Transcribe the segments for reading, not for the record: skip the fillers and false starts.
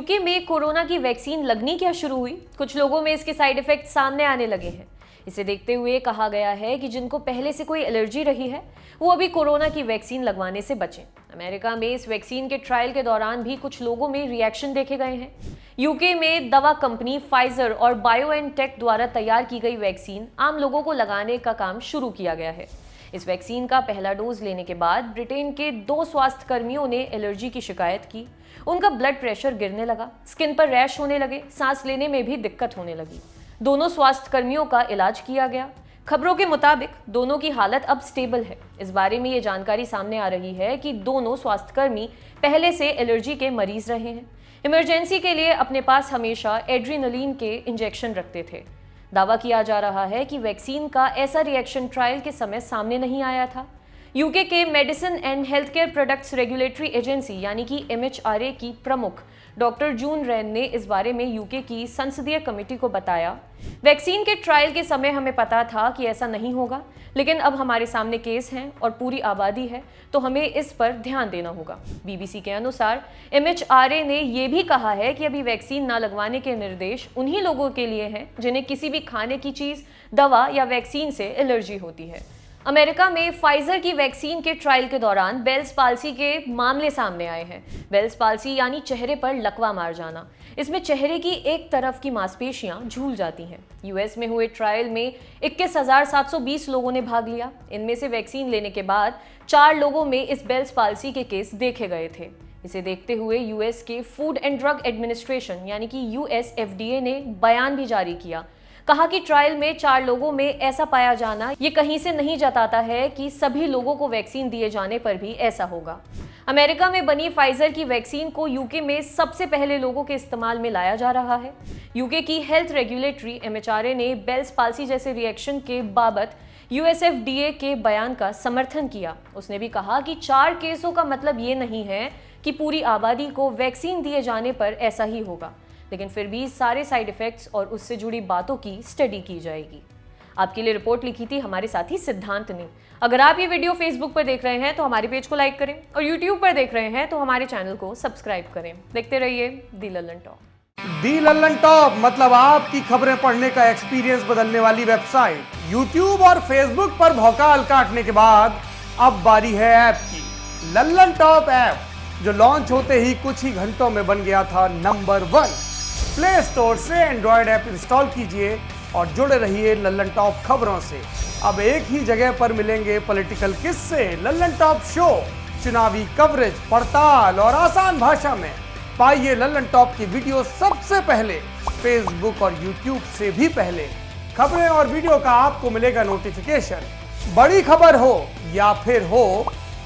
UK में corona की vaccine लगनी क्या शुरू हुई। कुछ लोगों में इसके साइड इफेक्ट सामने आने लगे हैं। इसे देखते हुए कहा गया है कि जिनको पहले से कोई एलर्जी रही है वो अभी कोरोना की वैक्सीन लगवाने से बचें। अमेरिका में इस वैक्सीन के ट्रायल के दौरान भी कुछ लोगों में रिएक्शन देखे गए हैं। यूके में दवा कंपनी फाइजर और बायोएनटेक द्वारा तैयार की गई वैक्सीन आम लोगों को लगाने का काम शुरू किया गया है। इस वैक्सीन का पहला डोज लेने के बाद ब्रिटेन के 2 स्वास्थ्य कर्मियों ने एलर्जी की शिकायत की। उनका ब्लड प्रेशर गिरने लगा, स्किन पर रैश होने लगे, सांस लेने में भी दिक्कत होने लगी। दोनों स्वास्थ्य कर्मियों का इलाज किया गया। खबरों के मुताबिक दोनों की हालत अब स्टेबल है। इस बारे में ये जानकारी सामने आ रही है कि दोनों स्वास्थ्यकर्मी पहले से एलर्जी के मरीज रहे हैं। इमरजेंसी के लिए अपने पास हमेशा एड्रेनलिन के इंजेक्शन रखते थे। दावा किया जा रहा है कि वैक्सीन का ऐसा रिएक्शन ट्रायल के समय सामने नहीं आया था। यूके के medicine and health care products regulatory agency यानी कि MHRA की प्रमुख डॉक्टर जून रेन ने इस बारे में यूके की संसदीय कमेटी को बताया, वैक्सीन के ट्रायल के समय हमें पता था कि ऐसा नहीं होगा, लेकिन अब हमारे सामने केस हैं और पूरी आबादी है, तो हमें इस पर ध्यान देना होगा। BBC के अनुसार MHRA ने यह भी कहा है कि अभी वैक्सीन न लगवाने के निर्देश उन्हीं लोगों के लिए हैं जिन्हें किसी भी खाने की चीज, दवा या वैक्सीन से एलर्जी होती है। अमेरिका में फाइजर की वैक्सीन के ट्रायल के दौरान बेल्स पाल्सी के मामले सामने आए हैं। बेल्स पाल्सी यानी चेहरे पर लकवा मार जाना। इसमें चेहरे की एक तरफ की मांसपेशियां झूल जाती हैं। US में हुए ट्रायल में 21,720 लोगों ने भाग लिया। इनमें से वैक्सीन लेने के बाद 4 लोगों में इस बेल्स पाल्सी के केस देखे गए थे। इसे देखते हुए US के फूड एंड ड्रग एडमिनिस्ट्रेशन यानी कि US FDA ने बयान भी जारी किया। कहा कि ट्रायल में 4 लोगों में ऐसा पाया जाना ये कहीं से नहीं जताता है कि सभी लोगों को वैक्सीन दिए जाने पर भी ऐसा होगा। अमेरिका में बनी फाइजर की वैक्सीन को यूके में सबसे पहले लोगों के इस्तेमाल में लाया जा रहा है। यूके की हेल्थ रेगुलेटरी MHRA ने बेल्स पाल्सी जैसे रिएक्शन के बाबत US FDA के बयान का समर्थन किया। उसने भी कहा कि 4 केसों का मतलब ये नहीं है कि पूरी आबादी को वैक्सीन दिए जाने पर ऐसा ही होगा, लेकिन फिर भी सारे साइड इफेक्ट्स और उससे जुड़ी बातों की स्टडी की जाएगी। आपके लिए रिपोर्ट लिखी थी हमारे साथी सिद्धांत ने। अगर आप ये वीडियो फेसबुक पर देख रहे हैं तो हमारे पेज को लाइक करें और यूट्यूब पर देख रहे हैं तो हमारे चैनल को सब्सक्राइब करें। देखते रहिए दी लल्लन टॉप। दी लल्लन टॉप मतलब आपकी खबरें पढ़ने का एक्सपीरियंस बदलने वाली वेबसाइट। यूट्यूब और फेसबुक पर भौकाल काटने के बाद अब बारी है ऐप की। लल्लन टॉप ऐप जो लॉन्च होते ही कुछ ही घंटों में बन गया था नंबर 1। प्ले स्टोर से एंड्रॉयड ऐप इंस्टॉल कीजिए और जुड़े रहिए लल्लन टॉप खबरों से। अब एक ही जगह पर मिलेंगे पॉलिटिकल किस्से, लल्लन टॉप शो, चुनावी कवरेज, पड़ताल और आसान भाषा में। पाइए लल्लन टॉप की वीडियो सबसे पहले, फेसबुक और यूट्यूब से भी पहले। खबरें और वीडियो का आपको मिलेगा नोटिफिकेशन। बड़ी खबर हो या फिर हो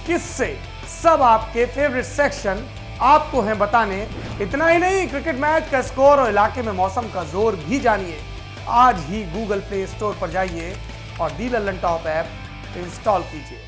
किस्से, सब आपके फेवरेट सेक्शन आपको हैं बताने। इतना ही नहीं, क्रिकेट मैच का स्कोर और इलाके में मौसम का जोर भी जानिए। आज ही गूगल प्ले स्टोर पर जाइए और दी लल्लन टॉप ऐप इंस्टॉल कीजिए।